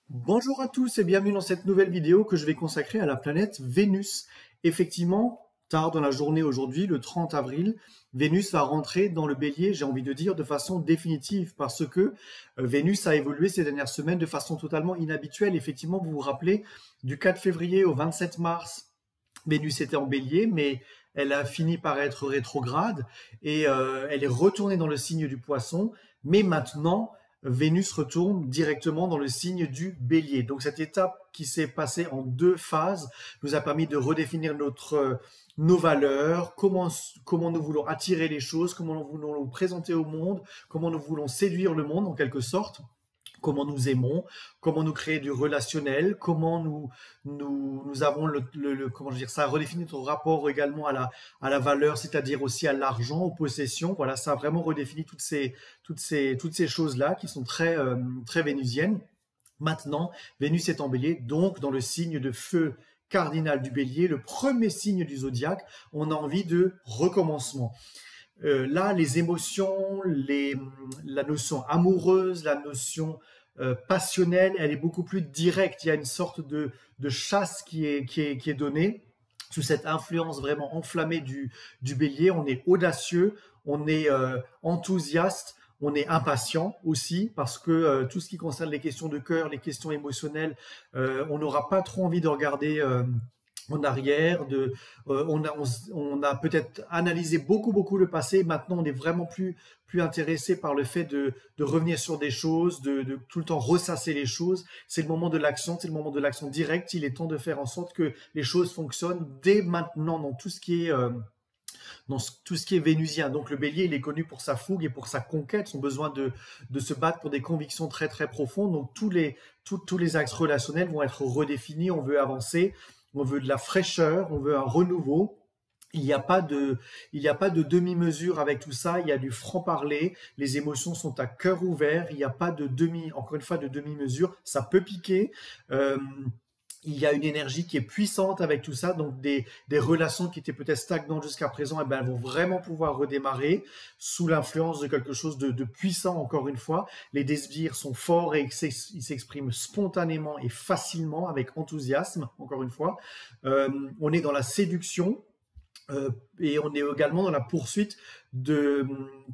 Bonjour à tous et bienvenue dans cette nouvelle vidéo que je vais consacrer à la planète Vénus. Effectivement, tard dans la journée aujourd'hui, le 30 avril, Vénus va rentrer dans le Bélier, j'ai envie de dire, de façon définitive parce que Vénus a évolué ces dernières semaines de façon totalement inhabituelle. Effectivement, vous vous rappelez, du 4 février au 27 mars, Vénus était en Bélier, mais elle a fini par être rétrograde et elle est retournée dans le signe du Poisson, mais maintenant Vénus retourne directement dans le signe du Bélier. Donc cette étape qui s'est passée en deux phases nous a permis de redéfinir nos valeurs, comment nous voulons attirer les choses, comment nous voulons nous présenter au monde, comment nous voulons séduire le monde en quelque sorte, comment nous aimons, comment nous créer du relationnel, comment nous avons comment je veux dire ça, redéfinir notre rapport également à la valeur, c'est-à-dire aussi à l'argent, aux possessions. Voilà, ça a vraiment redéfini toutes ces choses-là qui sont très vénusiennes. Maintenant, Vénus est en Bélier, donc dans le signe de feu cardinal du Bélier, le premier signe du zodiaque, on a envie de recommencement. Là, les émotions, la notion amoureuse, la notion passionnelle, elle est beaucoup plus directe. Il y a une sorte de chasse qui est donnée sous cette influence vraiment enflammée du Bélier. On est audacieux, on est enthousiaste, on est impatient aussi parce que tout ce qui concerne les questions de cœur, les questions émotionnelles, on n'aura pas trop envie de regarder en arrière, on a peut-être analysé beaucoup le passé. Maintenant, on est vraiment plus intéressé par le fait de revenir sur des choses, de tout le temps ressasser les choses. C'est le moment de l'action, c'est le moment de l'action directe. Il est temps de faire en sorte que les choses fonctionnent dès maintenant dans tout ce qui est tout ce qui est vénusien. Donc le Bélier, il est connu pour sa fougue et pour sa conquête, son besoin de se battre pour des convictions très profondes. Donc tous les axes relationnels vont être redéfinis. On veut avancer, on veut de la fraîcheur, on veut un renouveau. Il n'y a pas de demi-mesure avec tout ça. Il y a du franc-parler. Les émotions sont à cœur ouvert. Il n'y a pas encore une fois, de demi-mesure. Ça peut piquer. Il y a une énergie qui est puissante avec tout ça, donc des relations qui étaient peut-être stagnantes jusqu'à présent, eh ben, elles vont vraiment pouvoir redémarrer sous l'influence de quelque chose de puissant, encore une fois. Les désirs sont forts et ils s'expriment spontanément et facilement, avec enthousiasme, encore une fois. On est dans la séduction, et on est également dans la poursuite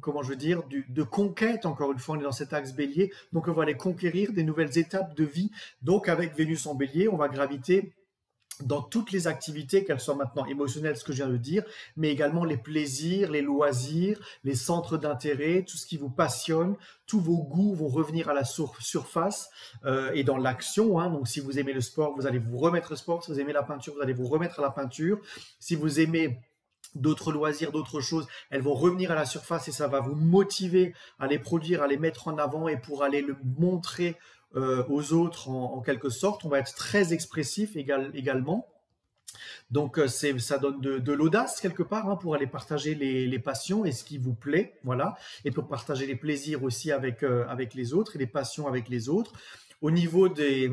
comment je veux dire, de conquête. Encore une fois, on est dans cet axe Bélier, donc on va aller conquérir des nouvelles étapes de vie. Donc avec Vénus en Bélier, on va graviter dans toutes les activités, qu'elles soient maintenant émotionnelles, ce que je viens de dire, mais également les plaisirs, les loisirs, les centres d'intérêt, tout ce qui vous passionne, tous vos goûts vont revenir à la surface et dans l'action. Donc si vous aimez le sport, vous allez vous remettre au sport. Si vous aimez la peinture, vous allez vous remettre à la peinture. Si vous aimez d'autres loisirs, d'autres choses, elles vont revenir à la surface et ça va vous motiver à les produire, à les mettre en avant et pour aller le montrer aux autres en quelque sorte. On va être très expressif également. Donc ça donne de l'audace quelque part pour aller partager les passions et ce qui vous plaît, voilà, et pour partager les plaisirs aussi avec les autres et les passions avec les autres. Au niveau des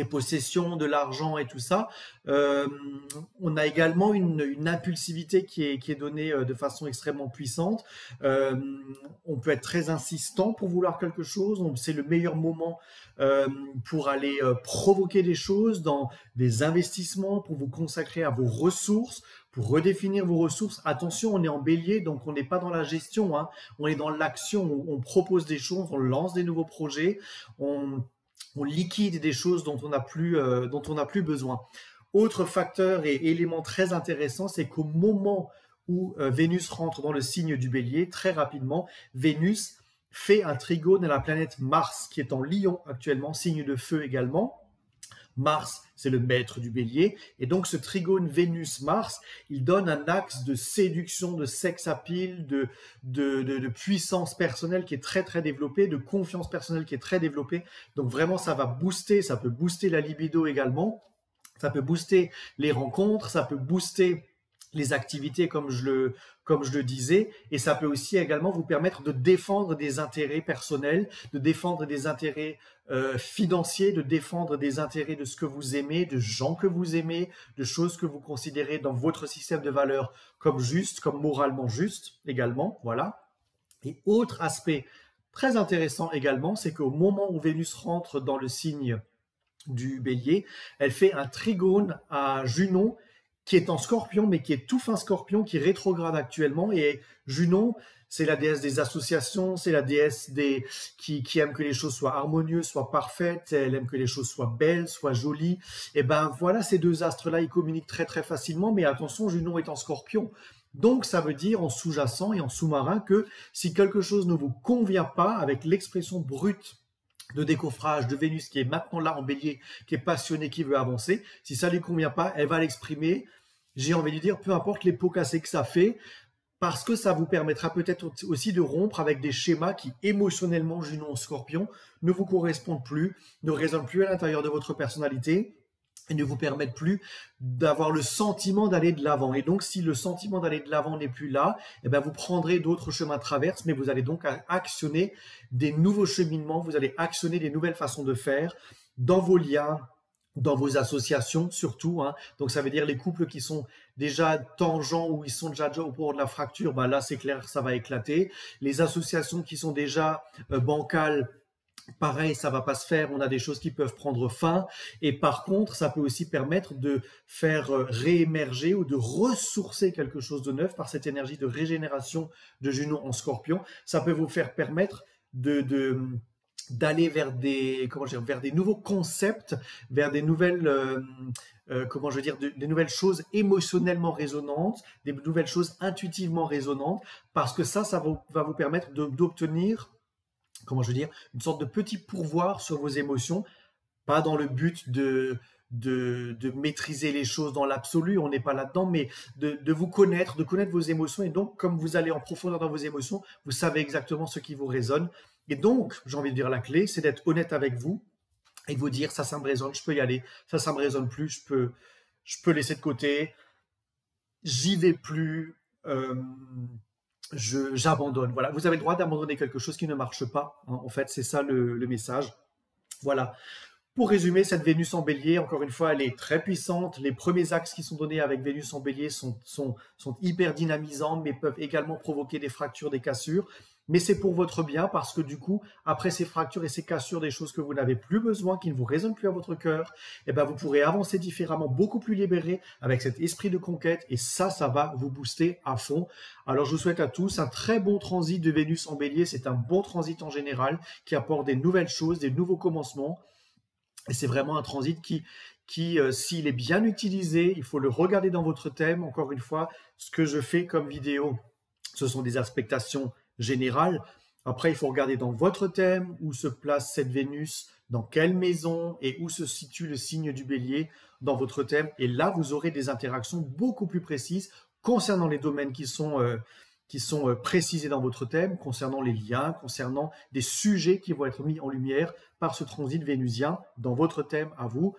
possessions, de l'argent et tout ça. On a également une impulsivité qui est donnée de façon extrêmement puissante. On peut être très insistant pour vouloir quelque chose. C'est le meilleur moment pour aller provoquer des choses dans des investissements, pour vous consacrer à vos ressources, pour redéfinir vos ressources. Attention, on est en Bélier, donc on n'est pas dans la gestion, on est dans l'action, on propose des choses, on lance des nouveaux projets, on liquide des choses dont on n'a plus besoin. Autre facteur et élément très intéressant, c'est qu'au moment où Vénus rentre dans le signe du Bélier, très rapidement, Vénus fait un trigone à la planète Mars, qui est en Lion actuellement, signe de feu également. Mars, c'est le maître du Bélier, et donc ce trigone Vénus-Mars, il donne un axe de séduction, de sex appeal, de puissance personnelle qui est très développée, de confiance personnelle qui est très développée. Donc vraiment, ça peut booster la libido également, ça peut booster les rencontres, ça peut booster les activités comme je le disais, et ça peut aussi également vous permettre de défendre des intérêts personnels, de défendre des intérêts financiers, de défendre des intérêts de ce que vous aimez, de gens que vous aimez, de choses que vous considérez dans votre système de valeurs comme justes, comme moralement justes également, voilà. Et autre aspect très intéressant également, c'est qu'au moment où Vénus rentre dans le signe du bélier, elle fait un trigone à Junon qui est en scorpion, mais qui est tout fin scorpion, qui rétrograde actuellement. Et Junon, c'est la déesse des associations, c'est la déesse qui aime que les choses soient harmonieuses, soient parfaites, elle aime que les choses soient belles, soient jolies. Et ben voilà, ces deux astres-là, ils communiquent très très facilement, mais attention, Junon est en scorpion. Donc ça veut dire en sous-jacent et en sous-marin que si quelque chose ne vous convient pas, avec l'expression brute de décoffrage de Vénus qui est maintenant là en bélier, qui est passionné, qui veut avancer, si ça ne lui convient pas, elle va l'exprimer. J'ai envie de dire, peu importe les pots cassés que ça fait, parce que ça vous permettra peut-être aussi de rompre avec des schémas qui, émotionnellement, Junon en Scorpion, ne vous correspondent plus, ne résonnent plus à l'intérieur de votre personnalité et ne vous permettent plus d'avoir le sentiment d'aller de l'avant. Et donc, si le sentiment d'aller de l'avant n'est plus là, eh bien, vous prendrez d'autres chemins de traverse, mais vous allez donc actionner des nouveaux cheminements, vous allez actionner des nouvelles façons de faire dans vos liens, dans vos associations surtout, hein. Donc ça veut dire les couples qui sont déjà tangents ou ils sont déjà au bord de la fracture, bah là c'est clair, ça va éclater. Les associations qui sont déjà bancales, pareil, ça va pas se faire, on a des choses qui peuvent prendre fin. Et par contre, ça peut aussi permettre de faire réémerger ou de ressourcer quelque chose de neuf par cette énergie de régénération de Junon en Scorpion. Ça peut vous faire permettre d'aller vers vers des nouveaux concepts, vers des nouvelles des nouvelles choses émotionnellement résonantes, des nouvelles choses intuitivement résonantes, parce que ça va vous permettre d'obtenir une sorte de petit pourvoir sur vos émotions, pas dans le but de maîtriser les choses dans l'absolu, on n'est pas là-dedans, mais de vous connaître, de connaître vos émotions. Et donc, comme vous allez en profondeur dans vos émotions, vous savez exactement ce qui vous résonne. Et donc, j'ai envie de dire, la clé, c'est d'être honnête avec vous et de vous dire, ça me résonne, je peux y aller, ça me résonne plus, je peux laisser de côté, j'y vais plus, j'abandonne. Voilà, vous avez le droit d'abandonner quelque chose qui ne marche pas, hein. En fait, c'est ça le message. Voilà. Pour résumer, cette Vénus en bélier, encore une fois, elle est très puissante. Les premiers axes qui sont donnés avec Vénus en bélier sont hyper dynamisants, mais peuvent également provoquer des fractures, des cassures. Mais c'est pour votre bien, parce que du coup, après ces fractures et ces cassures, des choses que vous n'avez plus besoin, qui ne vous résonnent plus à votre cœur, eh ben, vous pourrez avancer différemment, beaucoup plus libéré, avec cet esprit de conquête. Et ça va vous booster à fond. Alors, je vous souhaite à tous un très bon transit de Vénus en bélier. C'est un bon transit en général, qui apporte des nouvelles choses, des nouveaux commencements. Et c'est vraiment un transit qui s'il est bien utilisé, il faut le regarder dans votre thème. Encore une fois, ce que je fais comme vidéo, ce sont des aspectations générales. Après, il faut regarder dans votre thème où se place cette Vénus, dans quelle maison et où se situe le signe du bélier dans votre thème. Et là, vous aurez des interactions beaucoup plus précises concernant les domaines qui sont précisés dans votre thème, concernant les liens, concernant des sujets qui vont être mis en lumière par ce transit vénusien dans votre thème à vous.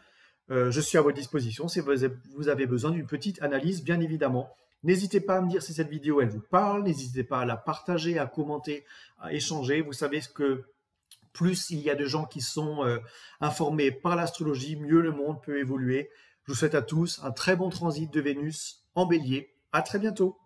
Je suis à votre disposition si vous avez besoin d'une petite analyse, bien évidemment. N'hésitez pas à me dire si cette vidéo, elle vous parle. N'hésitez pas à la partager, à commenter, à échanger. Vous savez que plus il y a de gens qui sont informés par l'astrologie, mieux le monde peut évoluer. Je vous souhaite à tous un très bon transit de Vénus en bélier. À très bientôt.